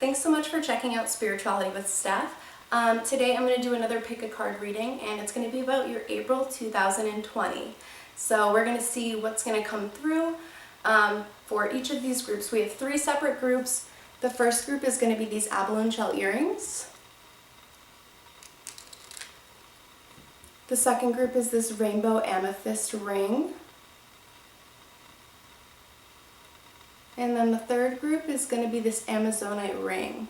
Thanks so much for checking out Spirituality with Steph. Today I'm going to do another pick a card reading, and it's going to be about your April 2020. So we're going to see what's going to come through for each of these groups. We have 3 separate groups. The first group is going to be these abalone shell earrings. The second group is this rainbow amethyst ring. And then the third group is going to be this Amazonite ring.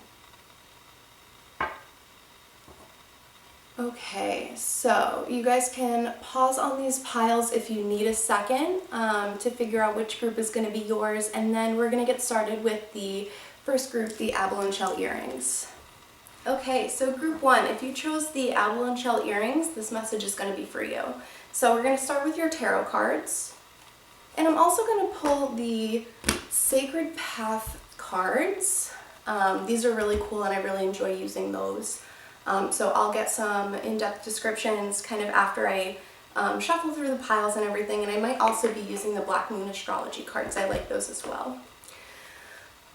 Okay, so you guys can pause on these piles if you need a second to figure out which group is going to be yours, and then we're going to get started with the first group, the abalone shell earrings. Okay, so group 1, if you chose the abalone shell earrings, this message is going to be for you. So we're going to start with your tarot cards. And I'm also going to pull the Sacred Path cards. These are really cool and I really enjoy using those. So I'll get some in-depth descriptions kind of after I shuffle through the piles and everything. And I might also be using the Black Moon Astrology cards. I like those as well.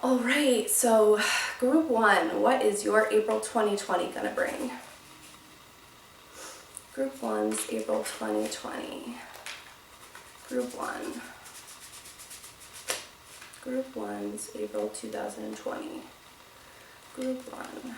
Alright, so group 1, what is your April 2020 going to bring? Group 1's April 2020. Group 1. Group 1's April 2020. Group 1.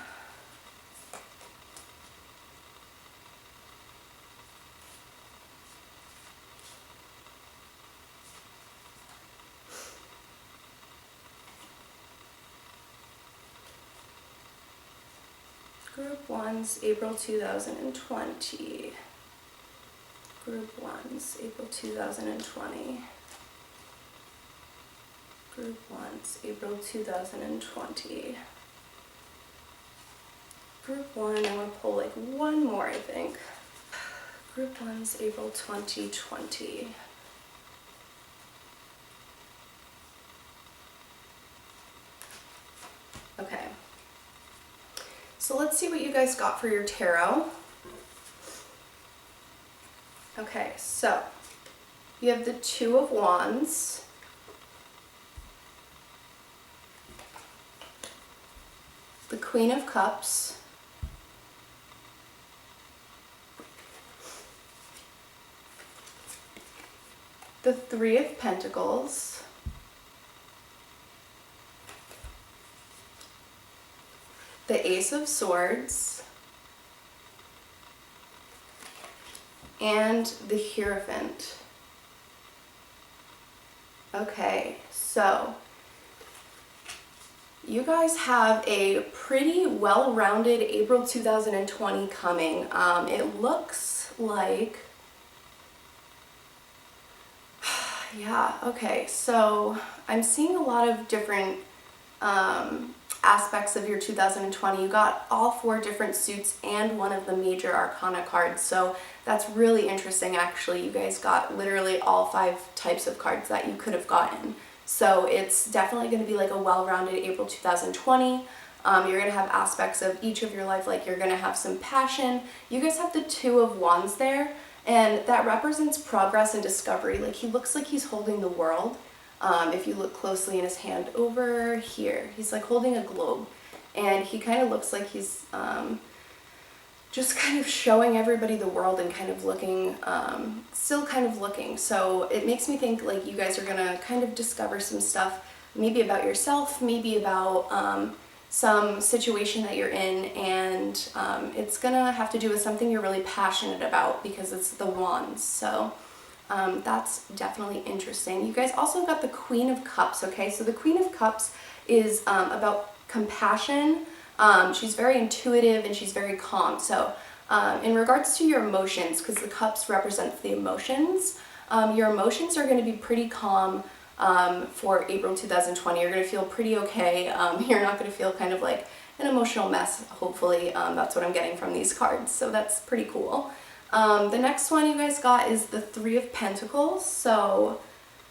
Group 1's April 2020. Group 1's April 2020. Group 1's April 2020. Group 1, I'm going to pull like one more, I think. Group 1's April 2020. Okay. So let's see what you guys got for your tarot. Okay, so you have the 2 of Wands, the Queen of Cups, the 3 of Pentacles, the Ace of Swords, and the Hierophant. Okay, so you guys have a pretty well-rounded April 2020 coming. It looks like, yeah, okay, so I'm seeing a lot of different aspects of your 2020. You got all 4 different suits and one of the major arcana cards, so that's really interesting actually. You guys got literally all 5 types of cards that you could have gotten. So it's definitely going to be like a well-rounded April 2020. You're going to have aspects of each of your life, like you're going to have some passion. You guys have the 2 of Wands there, and that represents progress and discovery. Like he looks like he's holding the world. If you look closely in his hand over here, he's like holding a globe, and he kind of looks like he's just kind of showing everybody the world and kind of looking, still kind of looking. So it makes me think like you guys are gonna kind of discover some stuff, maybe about yourself, maybe about some situation that you're in, and it's gonna have to do with something you're really passionate about because it's the Wands. So that's definitely interesting. You guys also got the Queen of Cups, okay? So the Queen of Cups is about compassion. She's very intuitive and she's very calm. So in regards to your emotions, because the cups represents the emotions, your emotions are going to be pretty calm for April 2020. You're going to feel pretty okay. You're not going to feel kind of like an emotional mess, hopefully. That's what I'm getting from these cards, so that's pretty cool. The next one you guys got is the 3 of Pentacles. So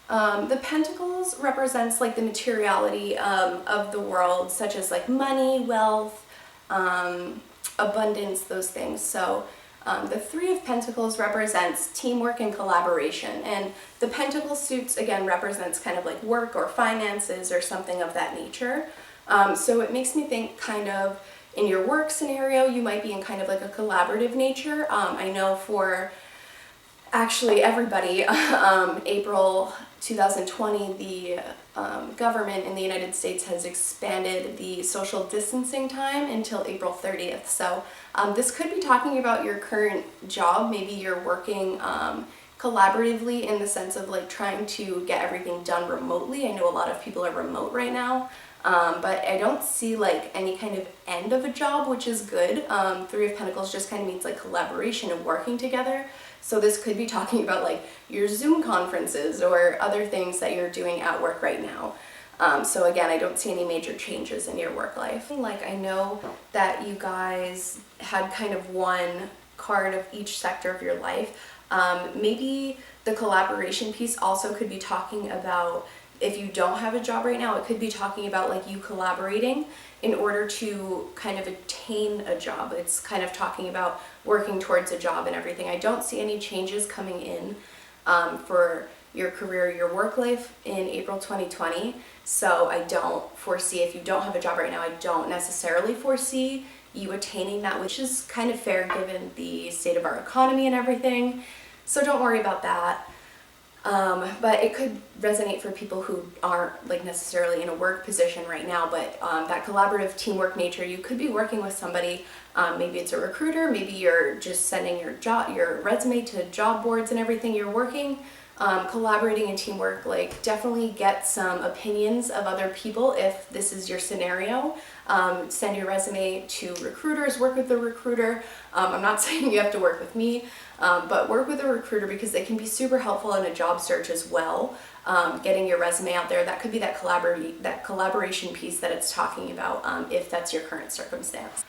the Pentacles represents like the materiality of the world, such as like money, wealth, abundance, those things. So The 3 of Pentacles represents teamwork and collaboration, and the Pentacle suits again represents kind of like work or finances or something of that nature. So it makes me think kind of in your work scenario, you might be in kind of like a collaborative nature. I know for actually everybody, April 2020, the government in the United States has expanded the social distancing time until April 30th. So this could be talking about your current job. Maybe you're working collaboratively in the sense of like trying to get everything done remotely. I know a lot of people are remote right now. But I don't see like any kind of end of a job, which is good. Three of Pentacles just kind of means like collaboration and working together. So this could be talking about like your Zoom conferences or other things that you're doing at work right now. So again, I don't see any major changes in your work life. Like I know that you guys had kind of one card of each sector of your life. Maybe the collaboration piece also could be talking about if you don't have a job right now, it could be talking about like you collaborating in order to kind of attain a job. It's kind of talking about working towards a job and everything. I don't see any changes coming in for your career, your work life in April 2020. So I don't foresee, if you don't have a job right now, I don't necessarily foresee you attaining that, which is kind of fair given the state of our economy and everything. So don't worry about that. But it could resonate for people who aren't like necessarily in a work position right now, but that collaborative teamwork nature, you could be working with somebody, maybe it's a recruiter, maybe you're just sending your resume to job boards and everything, you're working, collaborating in teamwork, like definitely get some opinions of other people if this is your scenario. Send your resume to recruiters, work with the recruiter. I'm not saying you have to work with me, but work with a recruiter because they can be super helpful in a job search as well. Getting your resume out there, that could be that collaboration piece that it's talking about if that's your current circumstance.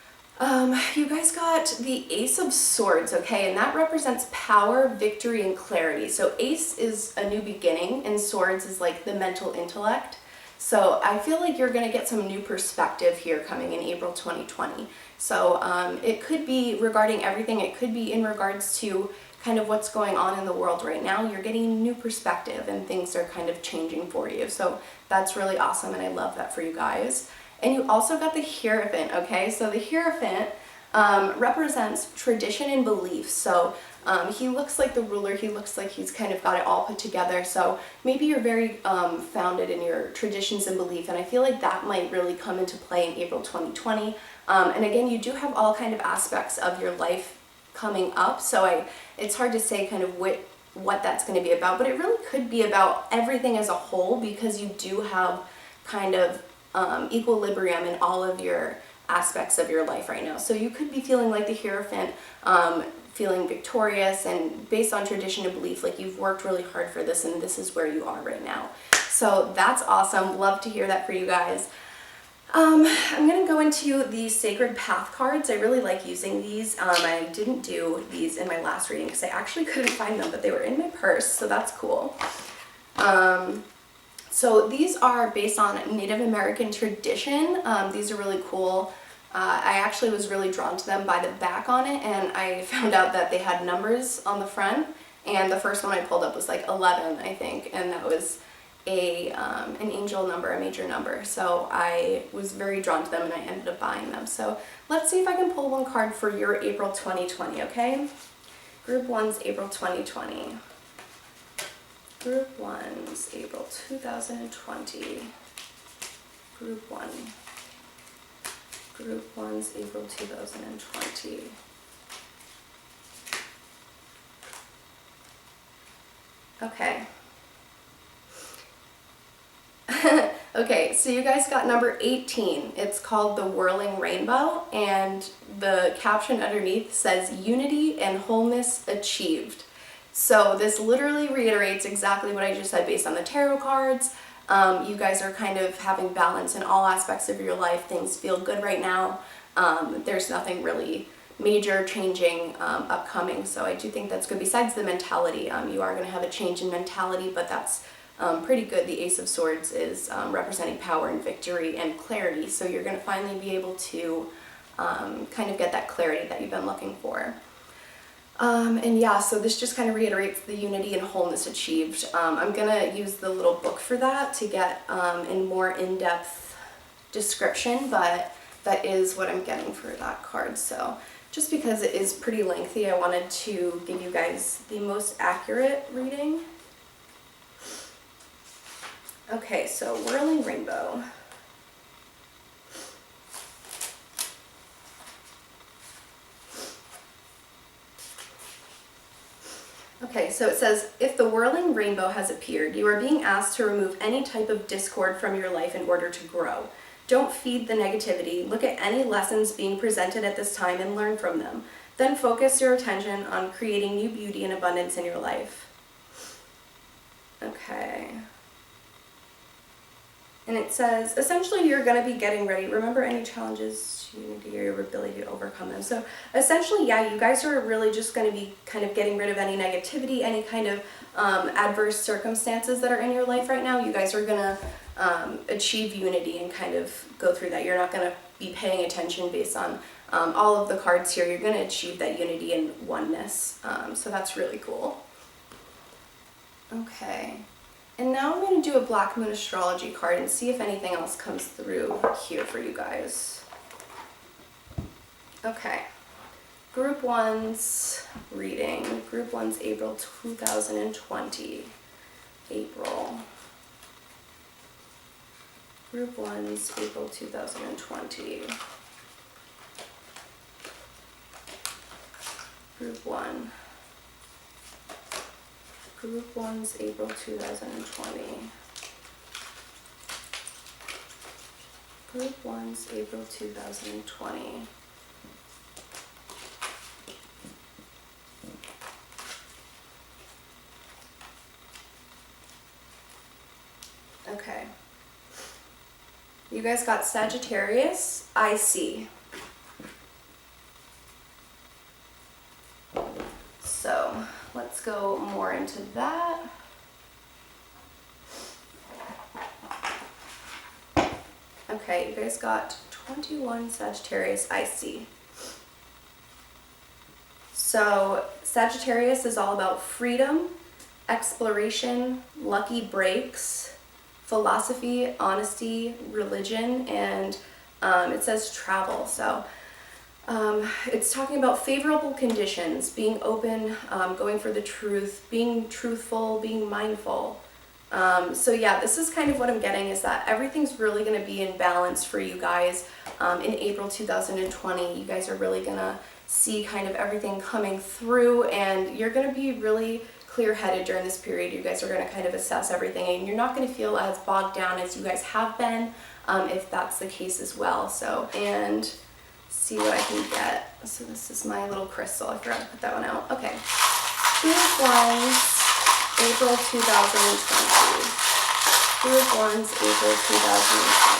You guys got the Ace of Swords, okay, and that represents power, victory, and clarity. So Ace is a new beginning, and Swords is like the mental intellect. So I feel like you're going to get some new perspective here coming in April 2020. So it could be regarding everything. It could be in regards to kind of what's going on in the world right now. You're getting new perspective and things are kind of changing for you. So that's really awesome, and I love that for you guys. And you also got the Hierophant, okay? So the Hierophant represents tradition and beliefs. So he looks like the ruler, he looks like he's kind of got it all put together. So maybe you're very founded in your traditions and belief, and I feel like that might really come into play in April 2020. And again, you do have all kind of aspects of your life coming up, so it's hard to say kind of what that's going to be about, but it really could be about everything as a whole because you do have kind of equilibrium in all of your aspects of your life right now. So you could be feeling like the Hierophant, feeling victorious, and based on tradition and belief, like you've worked really hard for this and this is where you are right now. So that's awesome. Love to hear that for you guys. I'm going to go into the Sacred Path cards. I really like using these. I didn't do these in my last reading because I actually couldn't find them, but they were in my purse, so that's cool. So these are based on Native American tradition. These are really cool. I actually was really drawn to them by the back on it, and I found out that they had numbers on the front, and the first one I pulled up was like 11, I think, and that was an angel number, a major number. So I was very drawn to them and I ended up buying them. So let's see if I can pull one card for your April 2020, okay? Group 1's April 2020. Group 1's April 2020. Group 1. Group 1's April 2020. Okay. Okay, so you guys got number 18. It's called The Whirling Rainbow, and the caption underneath says, Unity and Wholeness Achieved. So this literally reiterates exactly what I just said based on the tarot cards. You guys are kind of having balance in all aspects of your life. Things feel good right now. There's nothing really major changing upcoming, so I do think that's good. Besides the mentality, you are going to have a change in mentality, but that's pretty good. The Ace of Swords is representing power and victory and clarity, so you're going to finally be able to kind of get that clarity that you've been looking for. And yeah, so this just kind of reiterates the unity and wholeness achieved. I'm going to use the little book for that to get in more in-depth description, but that is what I'm getting for that card. So just because it is pretty lengthy, I wanted to give you guys the most accurate reading. Okay, so Whirling Rainbow. Okay, so it says, if the whirling rainbow has appeared, you are being asked to remove any type of discord from your life in order to grow. Don't feed the negativity. Look at any lessons being presented at this time and learn from them. Then focus your attention on creating new beauty and abundance in your life. Okay. And it says, essentially you're going to be getting ready. Remember any challenges, unity, or your ability to overcome them. So essentially, yeah, you guys are really just going to be kind of getting rid of any negativity, any kind of adverse circumstances that are in your life right now. You guys are going to achieve unity and kind of go through that. You're not going to be paying attention based on all of the cards here. You're going to achieve that unity and oneness. So that's really cool. Okay. And now I'm going to do a Black Moon Astrology card and see if anything else comes through here for you guys. Okay. Group 1's reading. Group 1's April 2020. April. Group 1's April 2020. Group 1. Group 1's April 2020. Group 1's April 2020. Okay. You guys got Sagittarius, I see. So let's go more into that. Okay, you guys got 21 Sagittarius, I see. So Sagittarius is all about freedom, exploration, lucky breaks, philosophy, honesty, religion, and it says travel. So it's talking about favorable conditions, being open, going for the truth, being truthful, being mindful. So yeah, this is kind of what I'm getting, is that everything's really going to be in balance for you guys in April 2020. You guys are really going to see kind of everything coming through, and you're going to be really clear-headed during this period. You guys are going to kind of assess everything, and you're not going to feel as bogged down as you guys have been, if that's the case as well. So, and see what I can get. So this is my little crystal. I forgot to put that one out. Okay. Group 1's April 2020. Group 1's April 2020.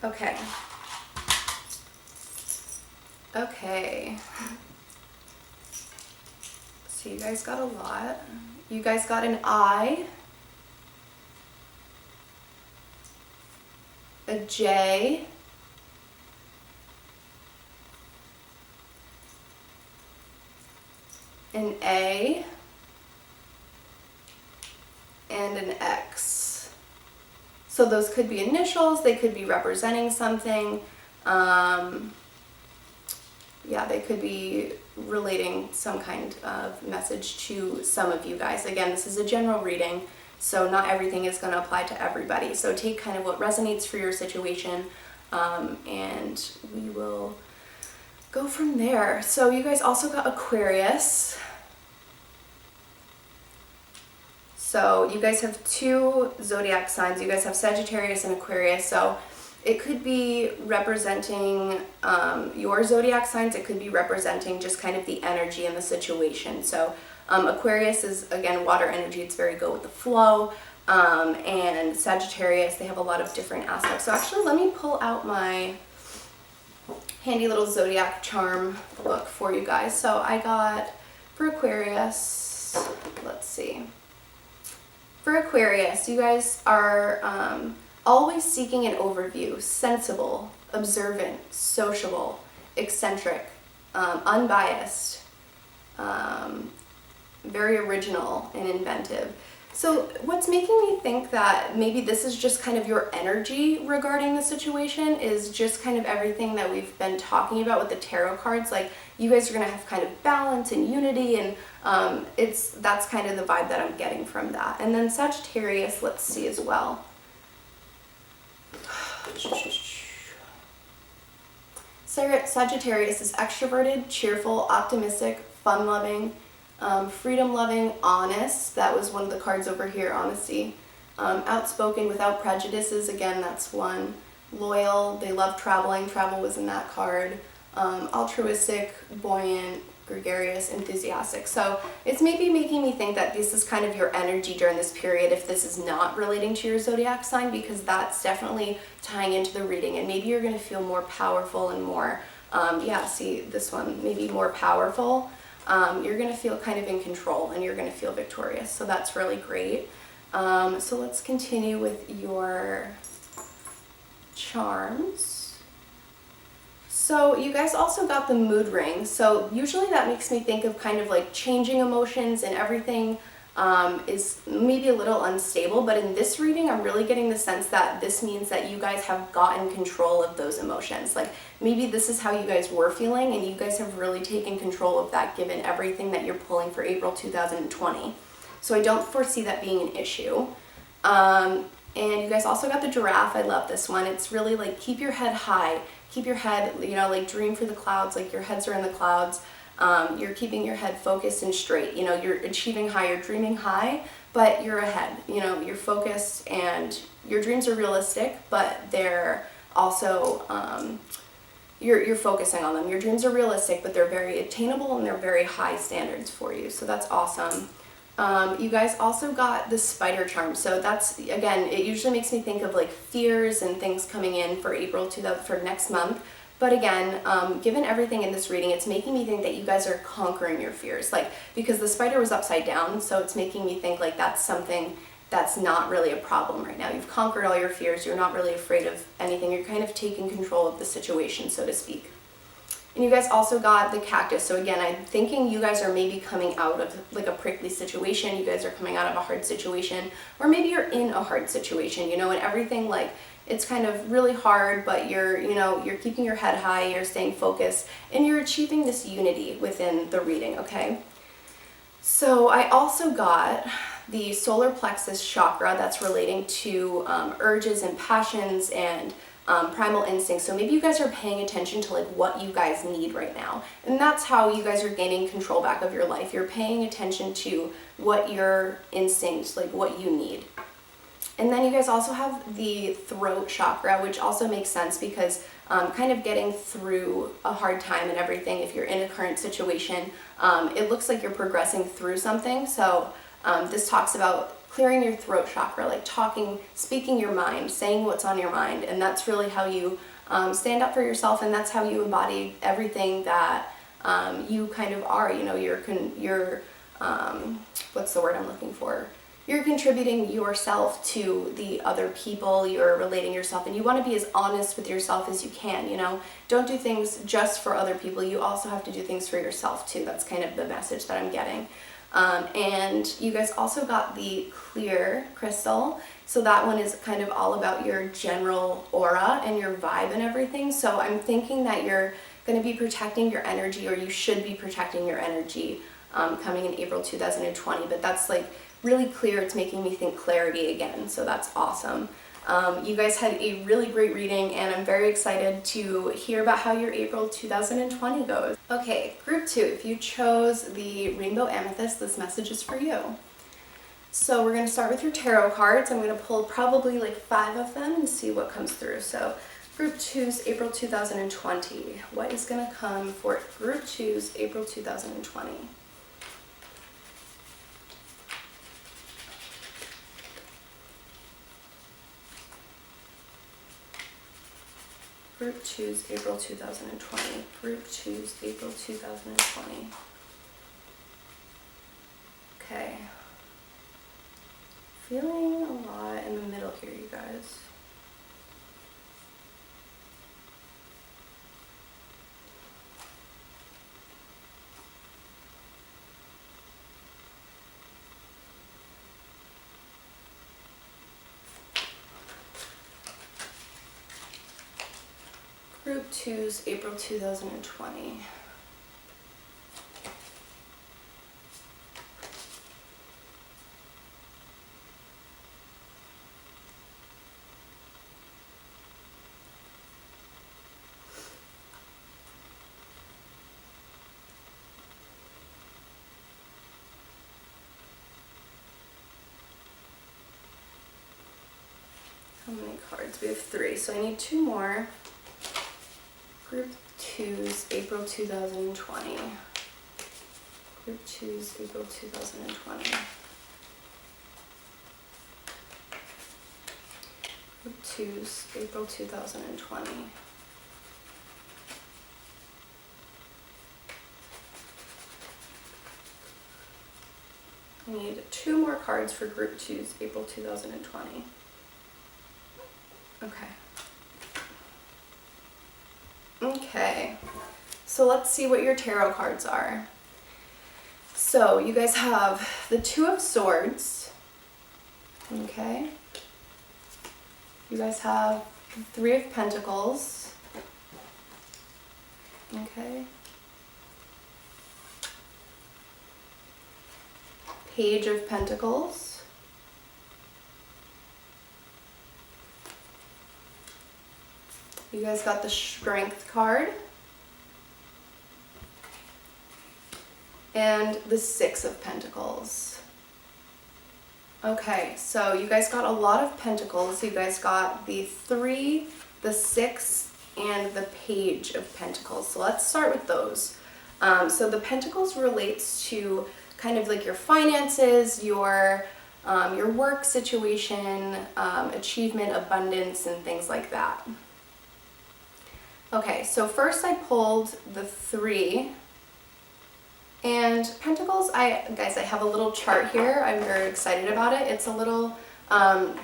Okay. Okay. So you guys got a lot. You guys got an I, a J, an A, and an X. So those could be initials, they could be representing something. Yeah, they could be relating some kind of message to some of you guys. Again, this is a general reading, so not everything is going to apply to everybody. So take kind of what resonates for your situation, and we will go from there. So you guys also got Aquarius. So you guys have 2 zodiac signs. You guys have Sagittarius and Aquarius. So it could be representing your zodiac signs. It could be representing just kind of the energy and the situation. So Aquarius is, again, water energy. It's very go with the flow. And Sagittarius, they have a lot of different aspects. So actually, let me pull out my handy little zodiac charm book for you guys. So I got, for Aquarius, let's see. For Aquarius, you guys are always seeking an overview, sensible, observant, sociable, eccentric, unbiased, very original and inventive. So what's making me think that maybe this is just kind of your energy regarding the situation is just kind of everything that we've been talking about with the tarot cards. Like you guys are going to have kind of balance and unity, and that's kind of the vibe that I'm getting from that. And then Sagittarius, let's see as well. Sagittarius is extroverted, cheerful, optimistic, fun-loving, freedom-loving, honest. That was one of the cards over here, honesty. Outspoken, without prejudices. Again, that's one. Loyal. They love traveling. Travel was in that card. Altruistic, buoyant, gregarious, enthusiastic. So it's maybe making me think that this is kind of your energy during this period if this is not relating to your zodiac sign, because that's definitely tying into the reading, and maybe you're going to feel more powerful and more, see this one, maybe more powerful. You're going to feel kind of in control and you're going to feel victorious. So that's really great. So let's continue with your charms. So you guys also got the mood ring. So usually that makes me think of kind of like changing emotions, and everything is maybe a little unstable. But in this reading, I'm really getting the sense that this means that you guys have gotten control of those emotions. Like maybe this is how you guys were feeling, and you guys have really taken control of that given everything that you're pulling for April 2020. So I don't foresee that being an issue. And you guys also got the giraffe. I love this one. It's really like keep your head high. Keep your head, like dream for the clouds, like your heads are in the clouds. You're keeping your head focused and straight. You're achieving high, you're dreaming high, but you're ahead. You're focused, and your dreams are realistic, but they're also, you're focusing on them. Your dreams are realistic, but they're very attainable and they're very high standards for you. So that's awesome. You guys also got the spider charm. So that's, again, it usually makes me think of like fears and things coming in for for next month. But again, given everything in this reading, it's making me think that you guys are conquering your fears. Like, because the spider was upside down, so it's making me think like that's something that's not really a problem right now. You've conquered all your fears. You're not really afraid of anything. You're kind of taking control of the situation, so to speak. And you guys also got the cactus. So again, I'm thinking you guys are maybe coming out of like a prickly situation. You guys are coming out of a hard situation, or maybe you're in a hard situation, and everything, like it's kind of really hard, but you're keeping your head high, you're staying focused, and you're achieving this unity within the reading, okay? So I also got the solar plexus chakra. That's relating to urges and passions and primal instincts. So maybe you guys are paying attention to like what you guys need right now, and that's how you guys are gaining control back of your life. You're paying attention to what your instincts, like what you need. And then you guys also have the throat chakra, which also makes sense because kind of getting through a hard time and everything, if you're in a current situation, it looks like you're progressing through something. So this talks about clearing your throat chakra, like speaking your mind, saying what's on your mind. And that's really how you stand up for yourself, and that's how you embody everything that you kind of are. You're what's the word I'm looking for? You're contributing yourself to the other people, you're relating yourself, and you want to be as honest with yourself as you can, Don't do things just for other people, you also have to do things for yourself too. That's kind of the message that I'm getting. And you guys also got the clear crystal. So that one is kind of all about your general aura and your vibe and everything. So I'm thinking that you're going to be protecting your energy, or you should be protecting your energy coming in April 2020. But that's like really clear. It's making me think clarity again. So that's awesome. You guys had a really great reading, and I'm very excited to hear about how your April 2020 goes. Okay, group 2, if you chose the rainbow amethyst, this message is for you. So we're going to start with your tarot cards. I'm going to pull probably like 5 of them and see what comes through. So group 2's April 2020. What is going to come for group 2's April 2020? Group 2's April 2020. Group 2's April 2020. Okay. Feeling a lot in the middle here, you guys. Group 2's April 2020. How many cards? We have 3, so I need 2 more. Group 2's April 2020. Group 2's April 2020. Group 2's April 2020. I need 2 more cards for Group 2's April 2020. Okay, so let's see what your tarot cards are. So you guys have the 2 of Swords, okay? You guys have the 3 of Pentacles, okay? Page of Pentacles. You guys got the Strength card. And the 6 of Pentacles. Okay, so you guys got a lot of Pentacles. You guys got the 3, the 6, and the Page of Pentacles. So let's start with those. So the Pentacles relates to kind of like your finances, your work situation, achievement, abundance, and things like that. Okay, so first I pulled the 3, and Pentacles, guys, I have a little chart here. I'm very excited about it. It's a little,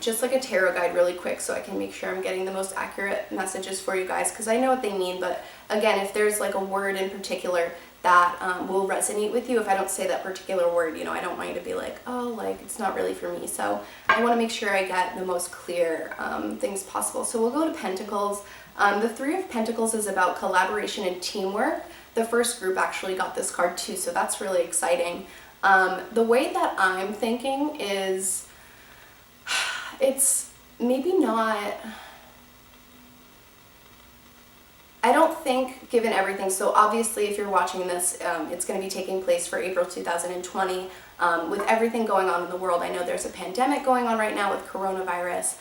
just like a tarot guide really quick, so I can make sure I'm getting the most accurate messages for you guys, because I know what they mean, but again, if there's like a word in particular that will resonate with you, if I don't say that particular word, you know, I don't want you to be like, oh, like, it's not really for me. So I want to make sure I get the most clear things possible. So we'll go to Pentacles. The 3 of Pentacles is about collaboration and teamwork. The first group actually got this card too, so that's really exciting. The way that I'm thinking is, it's maybe not, I don't think, given everything, so obviously if you're watching this, it's going to be taking place for April 2020. With everything going on in the world, I know there's a pandemic going on right now with coronavirus.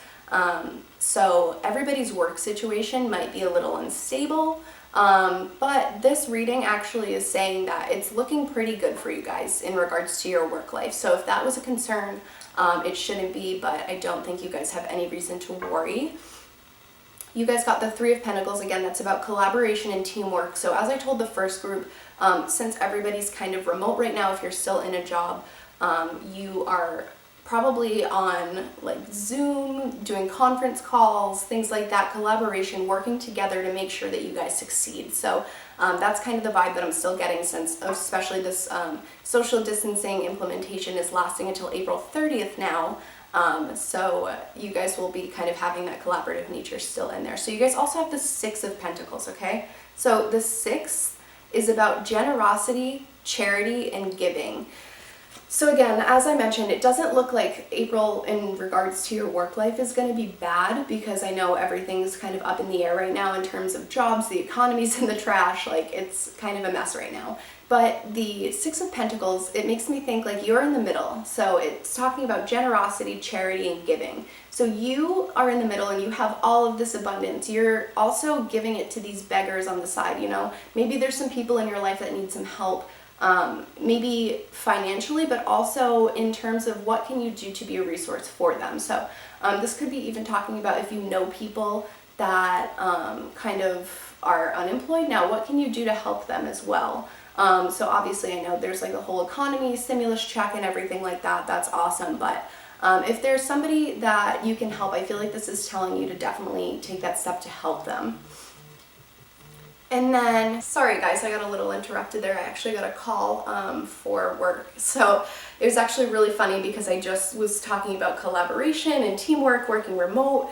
So everybody's work situation might be a little unstable, but this reading actually is saying that it's looking pretty good for you guys in regards to your work life. So if that was a concern, it shouldn't be, but I don't think you guys have any reason to worry. You guys got the 3 of Pentacles. Again, that's about collaboration and teamwork. So as I told the first group, since everybody's kind of remote right now, if you're still in a job, you are probably on like Zoom, doing conference calls, things like that, collaboration, working together to make sure that you guys succeed. So that's kind of the vibe that I'm still getting, since especially this social distancing implementation is lasting until April 30th now. So you guys will be kind of having that collaborative nature still in there. So you guys also have the 6 of Pentacles, okay? So the 6 is about generosity, charity, and giving. So again, as I mentioned, it doesn't look like April in regards to your work life is going to be bad, because I know everything's kind of up in the air right now in terms of jobs, the economy's in the trash, like it's kind of a mess right now. But the 6 of Pentacles, it makes me think like you're in the middle. So it's talking about generosity, charity, and giving. So you are in the middle and you have all of this abundance. You're also giving it to these beggars on the side, you know. Maybe there's some people in your life that need some help. Maybe financially, but also in terms of what can you do to be a resource for them. So this could be even talking about if you know people that kind of are unemployed now, what can you do to help them as well? So obviously I know there's like the whole economy, stimulus check and everything like that. That's awesome. But if there's somebody that you can help, I feel like this is telling you to definitely take that step to help them. And then, sorry guys, I got a little interrupted there. I actually got a call for work. So it was actually really funny because I just was talking about collaboration and teamwork, working remote.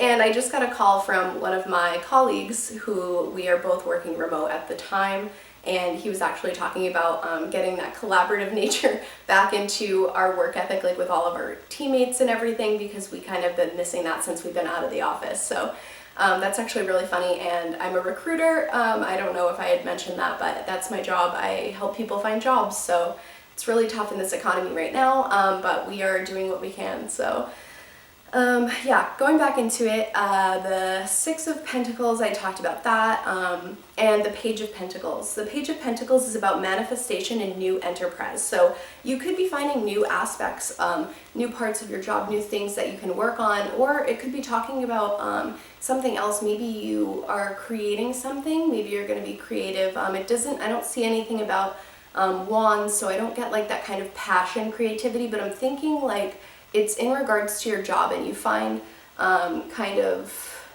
And I just got a call from one of my colleagues who we are both working remote at the time, and he was actually talking about getting that collaborative nature back into our work ethic, like with all of our teammates and everything, because we kind of been missing that since we've been out of the office. So that's actually really funny, and I'm a recruiter. I don't know if I had mentioned that, but that's my job. I help people find jobs, so it's really tough in this economy right now, but we are doing what we can. So yeah, going back into it, the Six of Pentacles, I talked about that, and the Page of Pentacles. The Page of Pentacles is about manifestation and new enterprise. So you could be finding new aspects, new parts of your job, new things that you can work on, or it could be talking about something else. Maybe you are creating something, maybe you're going to be creative. I don't see anything about wands, so I don't get like that kind of passion creativity, but I'm thinking like it's in regards to your job, and you find kind of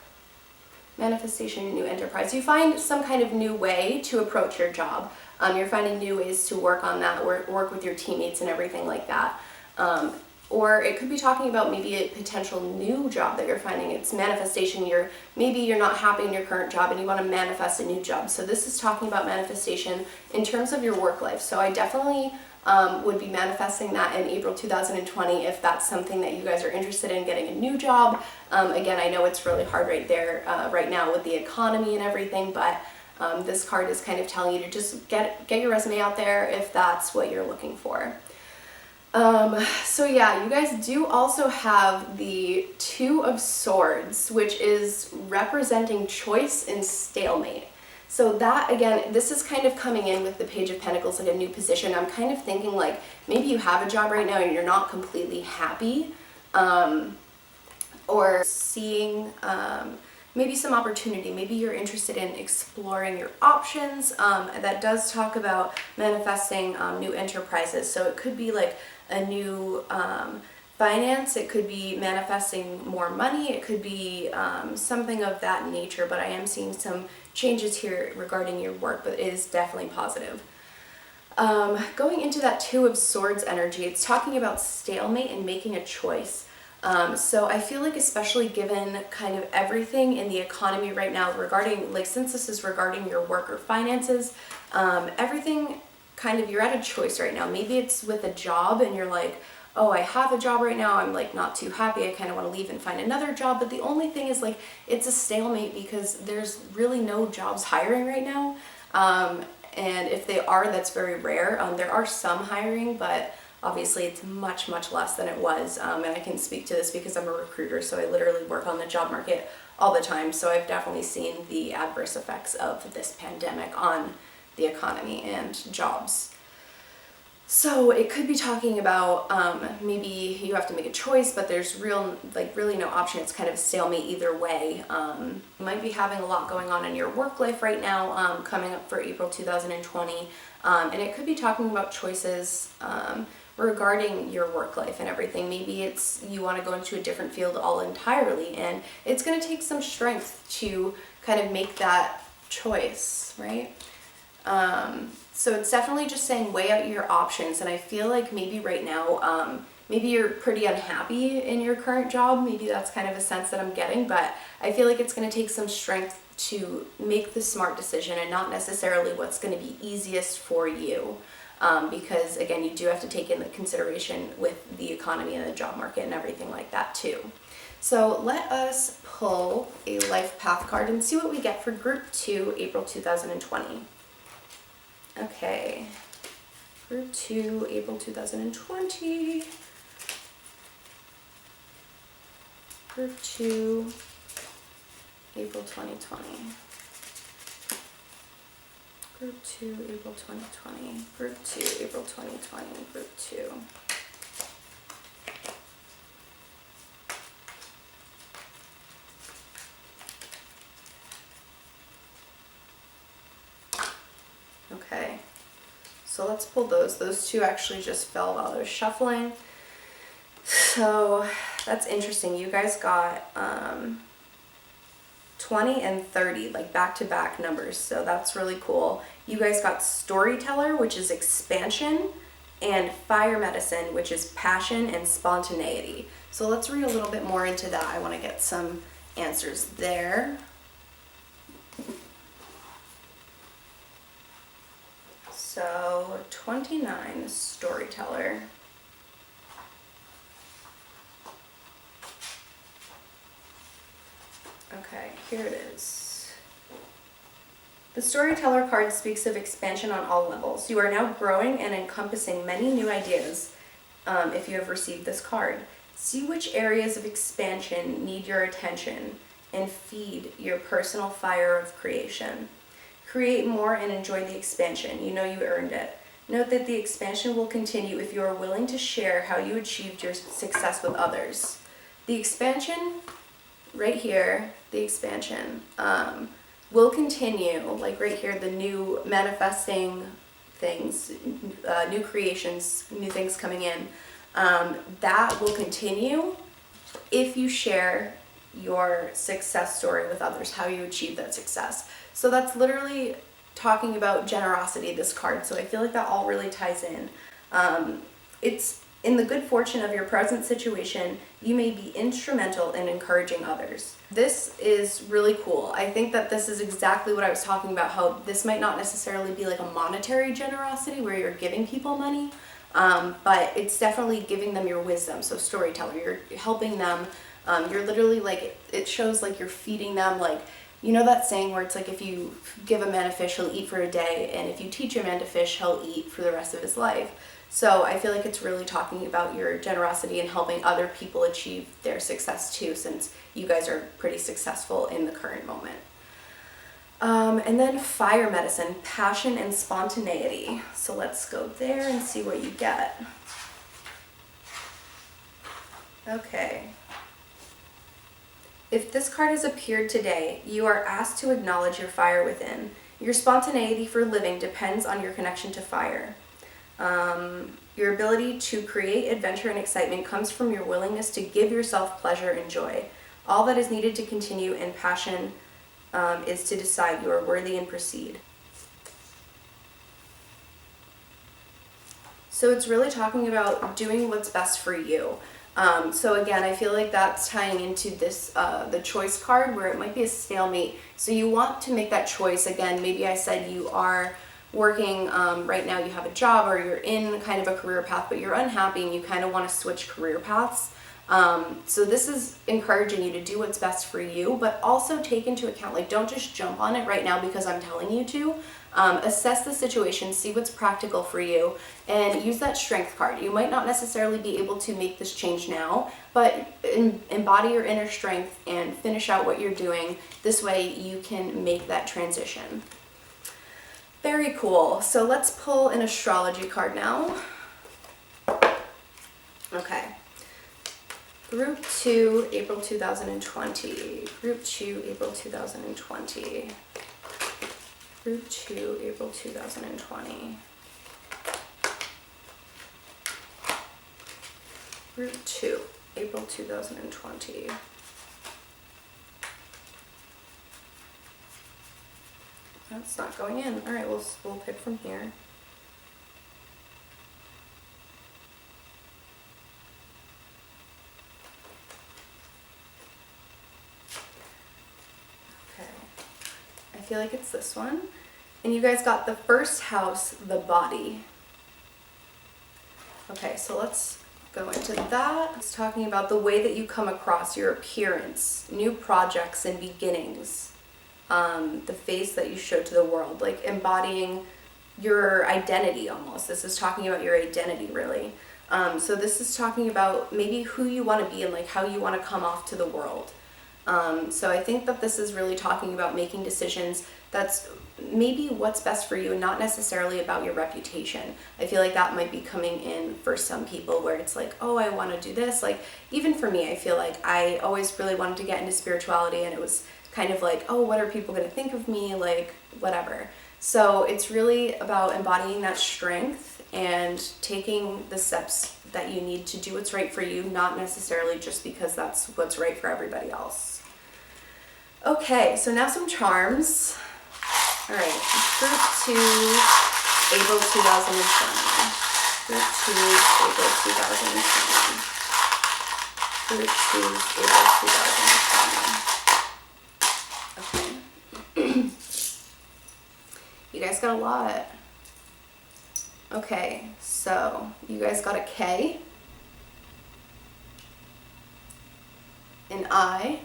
manifestation, new enterprise. You find some kind of new way to approach your job. You're finding new ways to work on that, work with your teammates and everything like that. Or it could be talking about maybe a potential new job that you're finding. It's manifestation. Maybe you're not happy in your current job and you want to manifest a new job. So this is talking about manifestation in terms of your work life. So I definitely would be manifesting that in April 2020 if that's something that you guys are interested in, getting a new job. Again, I know it's really hard right now with the economy and everything, but this card is kind of telling you to just get your resume out there if that's what you're looking for. So yeah, you guys do also have the Two of Swords, which is representing choice and stalemate. So that, again, this is kind of coming in with the Page of Pentacles, like a new position. I'm kind of thinking like maybe you have a job right now and you're not completely happy, or seeing maybe some opportunity. Maybe you're interested in exploring your options. That does talk about manifesting new enterprises. So it could be like a new finance, it could be manifesting more money, it could be something of that nature, but I am seeing some changes here regarding your work, but it is definitely positive. Going into that Two of Swords energy, it's talking about stalemate and making a choice. So I feel like, especially given kind of everything in the economy right now regarding, like, since this is regarding your work or finances, everything kind of, you're at a choice right now. Maybe it's with a job and you're like, oh, I have a job right now, I'm like not too happy, I kind of want to leave and find another job. But the only thing is, like, it's a stalemate because there's really no jobs hiring right now. And if they are, that's very rare. There are some hiring, but obviously it's much, much less than it was. And I can speak to this because I'm a recruiter, so I literally work on the job market all the time. So I've definitely seen the adverse effects of this pandemic on the economy and jobs. So it could be talking about maybe you have to make a choice, but there's really no option. It's kind of a stalemate either way. You might be having a lot going on in your work life right now, coming up for April 2020, and it could be talking about choices regarding your work life and everything. Maybe it's you want to go into a different field all entirely, and it's going to take some strength to kind of make that choice, right? So it's definitely just saying weigh out your options, and I feel like maybe right now, maybe you're pretty unhappy in your current job. Maybe that's kind of a sense that I'm getting, but I feel like it's going to take some strength to make the smart decision and not necessarily what's going to be easiest for you. Because again, you do have to take into consideration with the economy and the job market and everything like that too. So let us pull a life path card and see what we get for group 2, April 2020. Okay, group 2, April 2020. Group 2, April 2020. Group 2, April 2020. Group 2, April 2020. Group 2. Okay, so let's pull those. Those two actually just fell while I was shuffling. So that's interesting. You guys got 20 and 30, like back-to-back numbers. So that's really cool. You guys got Storyteller, which is expansion, and Fire Medicine, which is passion and spontaneity. So let's read a little bit more into that. I want to get some answers there. So 29, storyteller. Okay, here it is. The storyteller card speaks of expansion on all levels. You are now growing and encompassing many new ideas if you have received this card. See which areas of expansion need your attention and feed your personal fire of creation. Create more and enjoy the expansion. You know you earned it. Note that the expansion will continue if you are willing to share how you achieved your success with others. The expansion, right here, the expansion, will continue, like right here, the new manifesting things, new creations, new things coming in. That will continue if you share your success story with others, how you achieve that success. So that's literally talking about generosity, this card. So I feel like that all really ties in. It's in the good fortune of your present situation, you may be instrumental in encouraging others. This is really cool. I think that this is exactly what I was talking about, how this might not necessarily be like a monetary generosity where you're giving people money, but it's definitely giving them your wisdom. So storyteller, you're helping them. You're literally like, it shows like you're feeding them, like, you know that saying where it's like if you give a man a fish, he'll eat for a day, and if you teach a man to fish, he'll eat for the rest of his life. So I feel like it's really talking about your generosity and helping other people achieve their success too, since you guys are pretty successful in the current moment. And then fire medicine, passion and spontaneity. So let's go there and see what you get. Okay. If this card has appeared today, you are asked to acknowledge your fire within. Your spontaneity for living depends on your connection to fire. Your ability to create adventure and excitement comes from your willingness to give yourself pleasure and joy. All that is needed to continue in passion is to decide you are worthy and proceed. So it's really talking about doing what's best for you. So again, I feel like that's tying into this, the choice card, where it might be a stalemate. So you want to make that choice. Again, maybe I said you are working right now, you have a job, or you're in kind of a career path, but you're unhappy and you kind of want to switch career paths. So this is encouraging you to do what's best for you, but also take into account, like, don't just jump on it right now because I'm telling you to. Assess the situation, see what's practical for you, and use that strength card. You might not necessarily be able to make this change now, but embody your inner strength and finish out what you're doing. This way you can make that transition. Very cool. So let's pull an astrology card now. Okay. Group 2, April 2020. Group 2, April 2020. Group 2, April 2020. Group 2, April 2020. That's not going in. All right, we'll pick from here. Okay. I feel like it's this one. And you guys got the first house, the body. Okay, so let's go into that. It's talking about the way that you come across, your appearance, new projects and beginnings. The face that you show to the world, like embodying your identity almost. This is talking about your identity, really. So this is talking about maybe who you want to be and like how you want to come off to the world. So I think that this is really talking about making decisions that's maybe what's best for you and not necessarily about your reputation. I feel like that might be coming in for some people where it's like, oh, I want to do this. Like, even for me, I feel like I always really wanted to get into spirituality, and it was kind of like, oh, what are people going to think of me? Like, whatever. So it's really about embodying that strength and taking the steps that you need to do what's right for you, not necessarily just because that's what's right for everybody else. Okay, so now some charms. All right, Group 2, April 2020. Group 2, April 2020. Group 2, April 2020. guys got a lot. Okay, so you guys got a K, an I,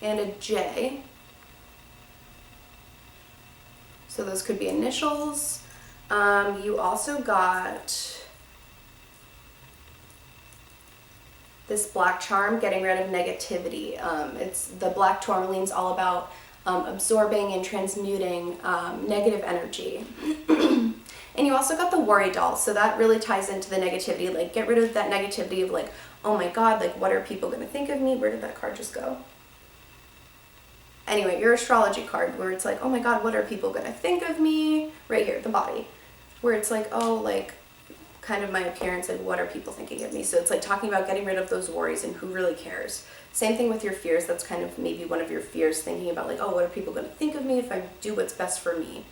and a J. So those could be initials. You also got this black charm, getting rid of negativity. It's the black tourmaline's all about absorbing and transmuting negative energy. And you also got the worry doll, so that really ties into the negativity. Like, get rid of that negativity of like, oh my god, like what are people gonna think of me? Where did that card just go? Anyway, your astrology card, where it's like, oh my god, what are people gonna think of me? Right here, the body, where it's like, oh, like kind of my appearance, like what are people thinking of me? So it's like talking about getting rid of those worries and who really cares. Same thing with your fears. That's kind of maybe one of your fears, thinking about like, oh, what are people going to think of me if I do what's best for me?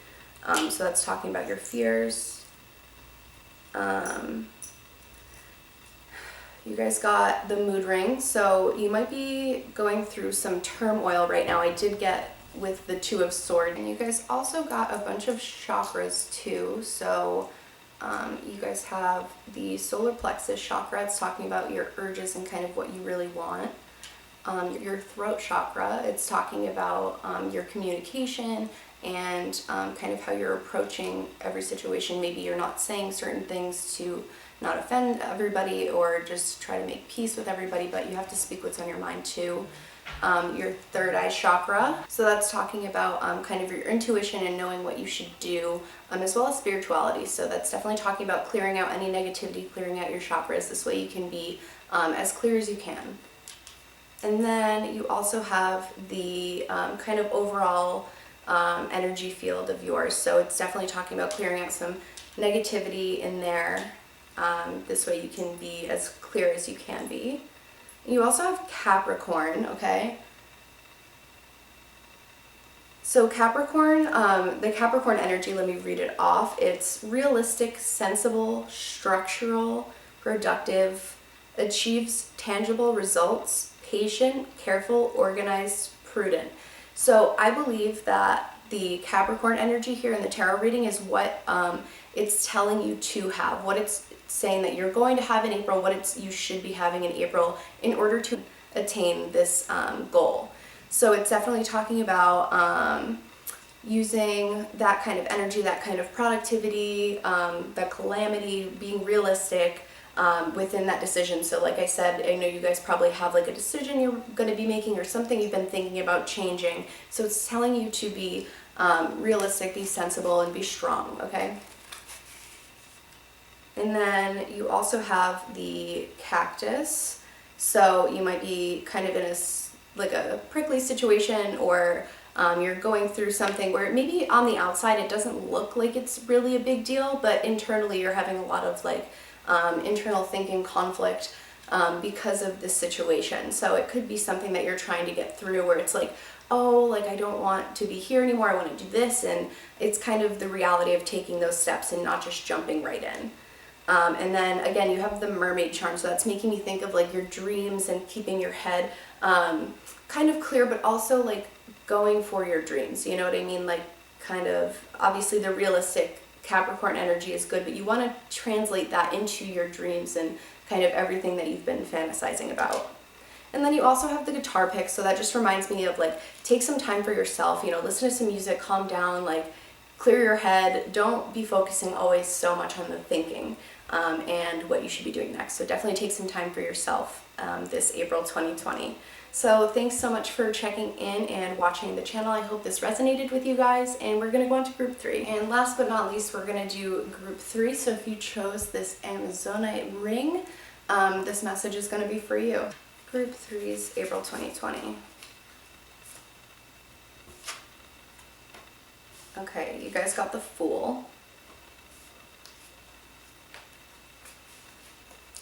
So that's talking about your fears. You guys got the mood ring, so you might be going through some turmoil right now. I did get with the Two of Swords, and you guys also got a bunch of chakras too. So you guys have the solar plexus chakra. It's talking about your urges and kind of what you really want. Your throat chakra, it's talking about your communication and kind of how you're approaching every situation. Maybe you're not saying certain things to not offend everybody or just try to make peace with everybody, but you have to speak what's on your mind too. Your third eye chakra, so that's talking about kind of your intuition and knowing what you should do, as well as spirituality. So that's definitely talking about clearing out any negativity, clearing out your chakras. This way you can be as clear as you can. And then you also have the kind of overall energy field of yours. So it's definitely talking about clearing out some negativity in there. This way you can be as clear as you can be. You also have Capricorn, okay? So Capricorn, the Capricorn energy, let me read it off. It's realistic, sensible, structural, productive, achieves tangible results, patient, careful, organized, prudent. So I believe that the Capricorn energy here in the tarot reading is what it's telling you to have, what it's saying that you're going to have in April, what you should be having in April in order to attain this goal. So it's definitely talking about using that kind of energy, that kind of productivity, the calamity, being realistic within that decision. So like I said, I know you guys probably have like a decision you're going to be making or something you've been thinking about changing. So it's telling you to be realistic, be sensible, and be strong, okay? And then you also have the cactus. So you might be kind of in a prickly situation, or you're going through something where maybe on the outside it doesn't look like it's really a big deal, but internally you're having a lot of like internal thinking conflict because of this situation. So it could be something that you're trying to get through where it's like, oh, like I don't want to be here anymore, I want to do this, and it's kind of the reality of taking those steps and not just jumping right in. And then again, you have the mermaid charm, so that's making me think of like your dreams and keeping your head kind of clear, but also like going for your dreams, you know what I mean? Like kind of, obviously the realistic Capricorn energy is good, but you want to translate that into your dreams and kind of everything that you've been fantasizing about. And then you also have the guitar pick, so that just reminds me of like, take some time for yourself, you know, listen to some music, calm down, like clear your head, don't be focusing always so much on the thinking and what you should be doing next. So definitely take some time for yourself this April 2020. So thanks so much for checking in and watching the channel. I hope this resonated with you guys, and we're going to go on to group 3. And last but not least, we're going to do group 3. So if you chose this Amazonite ring, this message is going to be for you. Group 3's April 2020. Okay, you guys got the Fool.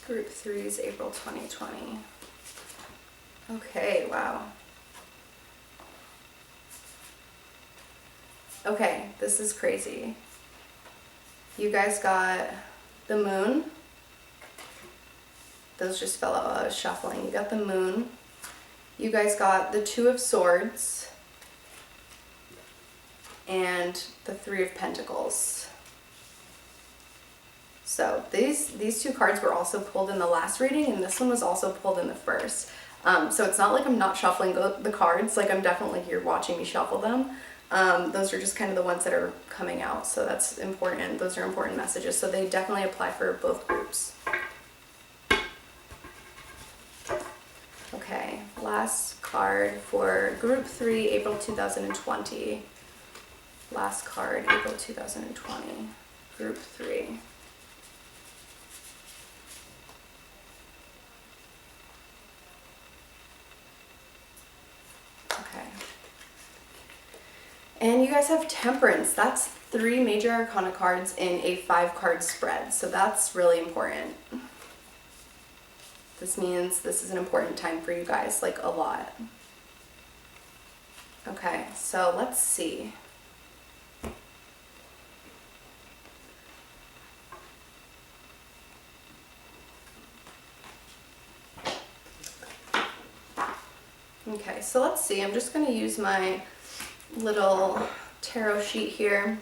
Group 3's April 2020. Okay, wow. Okay, this is crazy. You guys got the Moon. Those just fell out while I was shuffling. You got the Moon. You guys got the Two of Swords. and the Three of Pentacles. So these two cards were also pulled in the last reading, and this one was also pulled in the first. So it's not like I'm not shuffling the cards, like I'm definitely here watching me shuffle them. Those are just kind of the ones that are coming out, so that's important. Those are important messages, so they definitely apply for both groups. Okay, last card for Group 3, April 2020. Last card, April 2020, Group 3. Okay. And you guys have Temperance. That's 3 major arcana cards in a 5-card spread, so that's really important. This means this is an important time for you guys, like a lot. Okay, so let's see. Okay, so let's see. I'm just going to use my little tarot sheet here.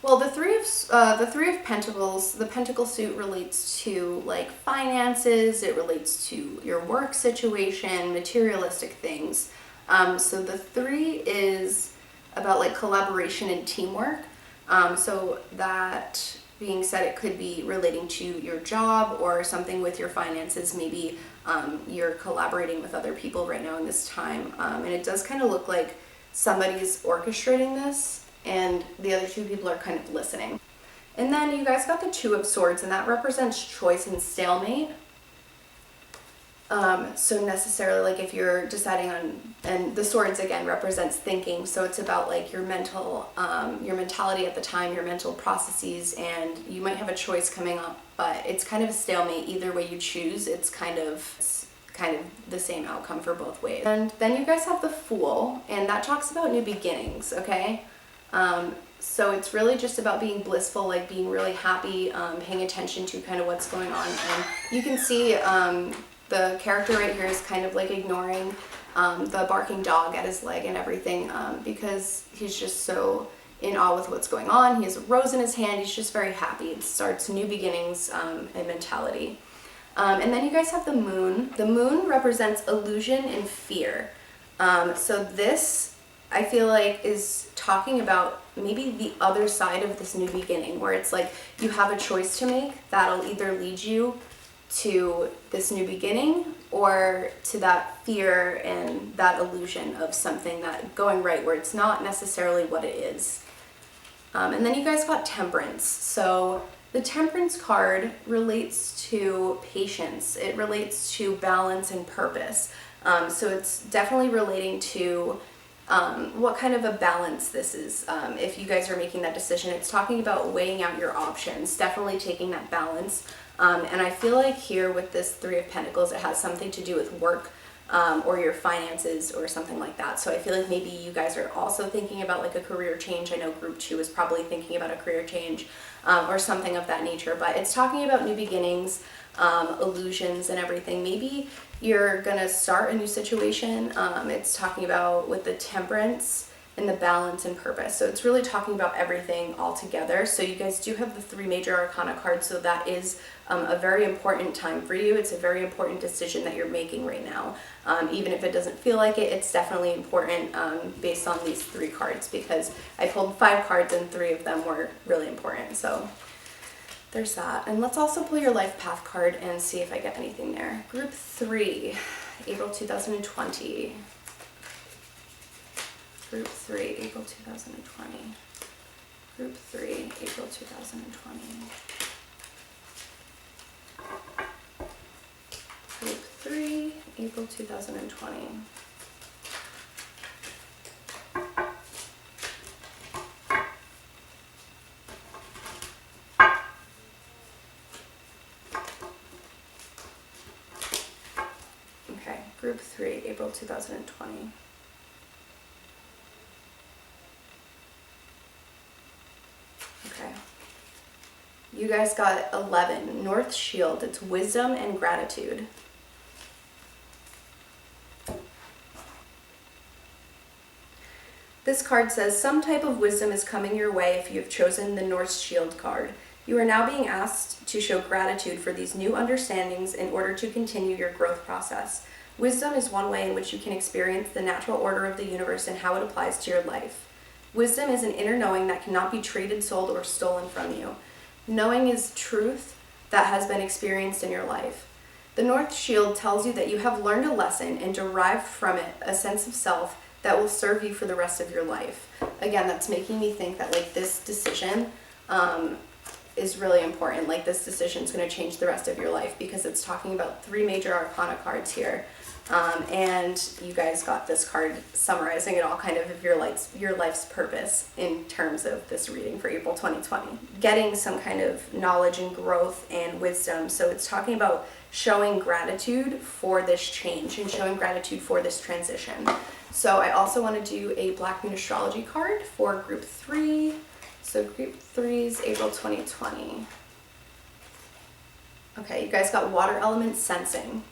Well, the Three of Pentacles, the Pentacle suit relates to like finances. It relates to your work situation, materialistic things. So the 3 is about like collaboration and teamwork. So that being said, it could be relating to your job or something with your finances. Maybe you're collaborating with other people right now in this time. And it does kind of look like somebody's orchestrating this and the other 2 people are kind of listening. And then you guys got the 2 of Swords, and that represents choice and stalemate. So necessarily, like if you're deciding on, and the Swords again represents thinking, so it's about like your mentality at the time, your mental processes, and you might have a choice coming up, but it's kind of a stalemate. Either way you choose, it's kind of the same outcome for both ways. And then you guys have the Fool, and that talks about new beginnings, okay? So it's really just about being blissful, like being really happy, paying attention to kind of what's going on. And you can see the character right here is kind of like ignoring the barking dog at his leg and everything, because he's just so in awe with what's going on. He has a rose in his hand. He's just very happy. It starts new beginnings and mentality. And then you guys have the Moon. The Moon represents illusion and fear. So this, I feel like, is talking about maybe the other side of this new beginning, where it's like you have a choice to make that'll either lead you to this new beginning or to that fear and that illusion of something that going right where it's not necessarily what it is. And then you guys got Temperance. So the Temperance card relates to patience. It relates to balance and purpose. So it's definitely relating to what kind of a balance this is. If you guys are making that decision, it's talking about weighing out your options, definitely taking that balance. And I feel like here with this 3 of Pentacles, it has something to do with work or your finances or something like that. So I feel like maybe you guys are also thinking about like a career change. I know Group 2 is probably thinking about a career change or something of that nature, but it's talking about new beginnings, illusions and everything. Maybe you're gonna start a new situation. It's talking about with the Temperance and the balance and purpose. So it's really talking about everything all together. So you guys do have the 3 major arcana cards, so that is a very important time for you. It's a very important decision that you're making right now. Even if it doesn't feel like it, it's definitely important based on these 3 cards, because I pulled 5 cards and 3 of them were really important. So there's that. And let's also pull your life path card and see if I get anything there. Group 3, April 2020. Group 3, April 2020. Group 3, April 2020. Group 3, April 2020. Okay, Group 3, April 2020. Okay. You guys got 11, North Shield. It's wisdom and gratitude. This card says, some type of wisdom is coming your way if you have chosen the North Shield card. You are now being asked to show gratitude for these new understandings in order to continue your growth process. Wisdom is one way in which you can experience the natural order of the universe and how it applies to your life. Wisdom is an inner knowing that cannot be traded, sold, or stolen from you. Knowing is truth that has been experienced in your life. The North Shield tells you that you have learned a lesson and derived from it a sense of self that will serve you for the rest of your life. Again, that's making me think that like this decision is really important. Like this decision is going to change the rest of your life because it's talking about 3 major arcana cards here. And you guys got this card summarizing it all kind of your life's purpose in terms of this reading for April 2020. Getting some kind of knowledge and growth and wisdom. So it's talking about showing gratitude for this change and showing gratitude for this transition. So I also want to do a Black Moon Astrology card for group 3. So group 3 is April 2020. Okay, you guys got water element sensing.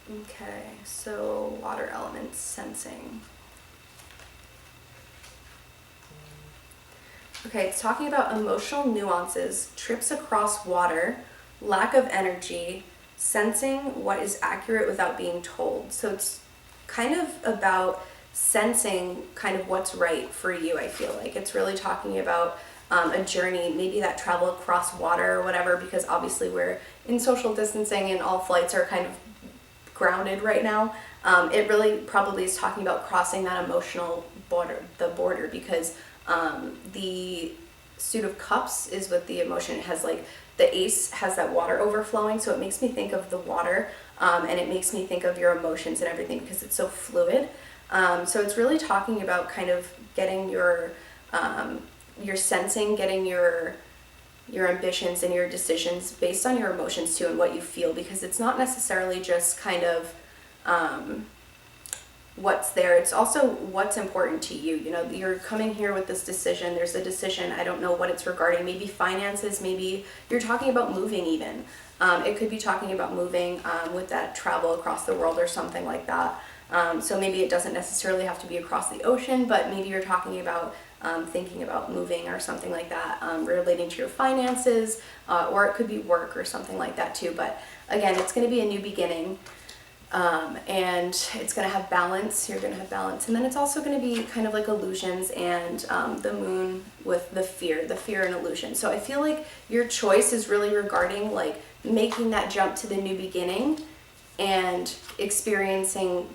Okay, so water element sensing. Okay, it's talking about emotional nuances, trips across water, lack of energy, sensing what is accurate without being told. So it's kind of about sensing kind of what's right for you, I feel like. It's really talking about a journey, maybe that travel across water or whatever, because obviously we're in social distancing and all flights are kind of grounded right now. It really probably is talking about crossing that emotional border, because the Suit of Cups is with the emotion. It has like, the Ace has that water overflowing, so it makes me think of the water, and it makes me think of your emotions and everything because it's so fluid. So it's really talking about kind of getting your sensing, getting your ambitions and your decisions based on your emotions too and what you feel, because it's not necessarily just kind of what's there, it's also what's important to you. You know, you're coming here with this decision, there's a decision, I don't know what it's regarding, maybe finances, maybe you're talking about moving even. It could be talking about moving with that travel across the world or something like that. So maybe it doesn't necessarily have to be across the ocean, but maybe you're talking about thinking about moving or something like that, relating to your finances, or it could be work or something like that too. But again, it's going to be a new beginning, and it's going to have balance. You're going to have balance, and then it's also going to be kind of like illusions and the moon with the fear and illusion. So I feel like your choice is really regarding like making that jump to the new beginning and experiencing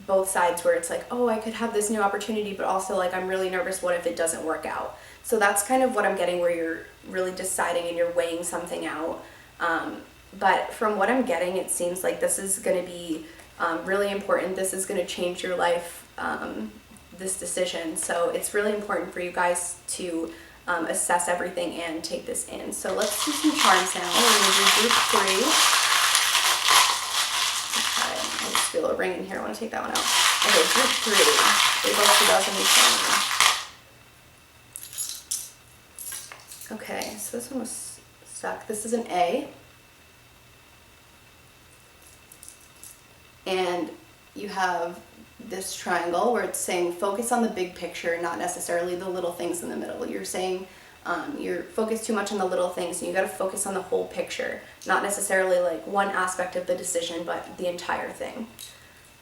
both sides, where it's like, oh, I could have this new opportunity, but also like I'm really nervous, what if it doesn't work out? So that's kind of what I'm getting, where you're really deciding and you're weighing something out. But from what I'm getting, it seems like this is going to be really important. This is going to change your life, this decision. So it's really important for you guys to assess everything and take this in. So let's do some charms now. We're going to do group 3. I just feel a ring in here. I want to take that one out. Okay, group 3, April 2020. Okay, so this one was stuck. This is an A. And you have this triangle where it's saying focus on the big picture, not necessarily the little things in the middle. You're saying you're focused too much on the little things, and you got to focus on the whole picture, not necessarily like one aspect of the decision, but the entire thing.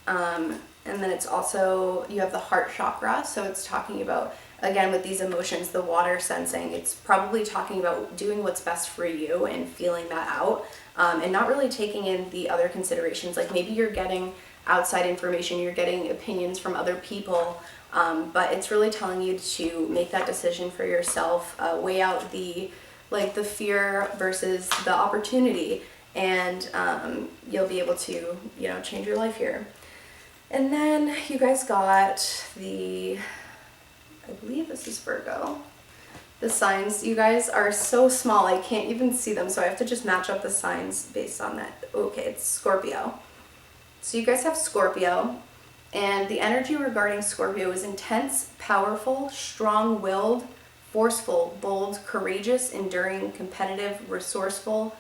And then it's also, you have the heart chakra, so it's talking about, again, with these emotions, the water sensing, it's probably talking about doing what's best for you and feeling that out, and not really taking in the other considerations. Like maybe you're getting outside information, you're getting opinions from other people, but it's really telling you to make that decision for yourself, weigh out the fear versus the opportunity, and you'll be able to, change your life here. And then you guys got I believe this is Virgo. The signs, you guys are so small, I can't even see them, so I have to just match up the signs based on that. Okay, it's Scorpio. So you guys have Scorpio, and the energy regarding Scorpio is intense, powerful, strong-willed, forceful, bold, courageous, enduring, competitive, resourceful,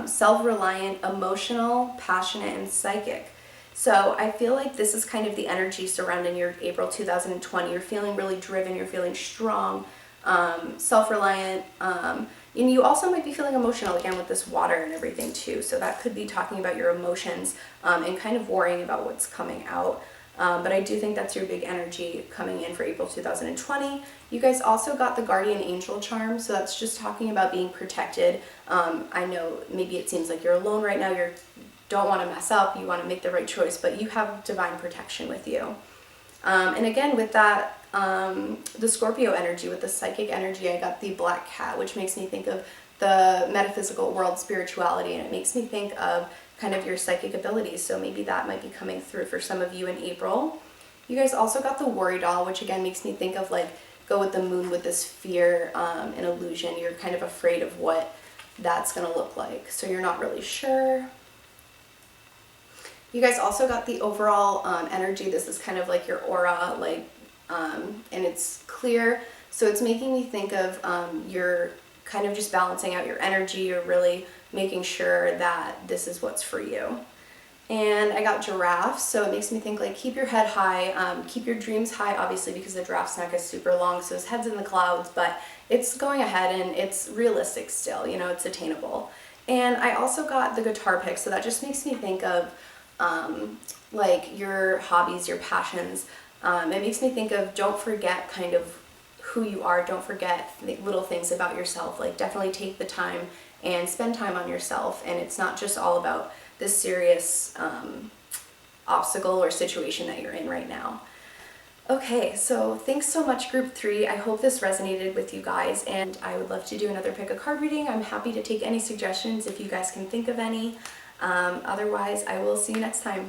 self-reliant, emotional, passionate, and psychic. So I feel like this is kind of the energy surrounding your April 2020. You're feeling really driven, you're feeling strong, self-reliant, and you also might be feeling emotional again with this water and everything too. So that could be talking about your emotions and kind of worrying about what's coming out. But I do think that's your big energy coming in for April 2020. You guys also got the guardian angel charm, so that's just talking about being protected. I know maybe it seems like you're alone right now, you don't want to mess up, you want to make the right choice, but you have divine protection with you. And again, with that, the Scorpio energy, with the psychic energy, I got the black cat, which makes me think of the metaphysical world, spirituality, and it makes me think of kind of your psychic abilities. So maybe that might be coming through for some of you in April. You guys also got the worry doll, which again makes me think of like, go with the moon with this fear and illusion. You're kind of afraid of what that's going to look like. So you're not really sure. You guys also got the overall energy. This is kind of like your aura, like, and it's clear. So it's making me think of you're kind of just balancing out your energy. You're really making sure that this is what's for you. And I got giraffe, so it makes me think like keep your head high, keep your dreams high, obviously because the giraffe's neck is super long, so his head's in the clouds, but it's going ahead and it's realistic still, you know, it's attainable. And I also got the guitar pick, so that just makes me think of like your hobbies, your passions. It makes me think of don't forget kind of who you are, don't forget little things about yourself, like definitely take the time and spend time on yourself, and it's not just all about this serious obstacle or situation that you're in right now. Okay, so thanks so much group 3. I hope this resonated with you guys, and I would love to do another pick a card reading. I'm happy to take any suggestions if you guys can think of any. Otherwise, I will see you next time.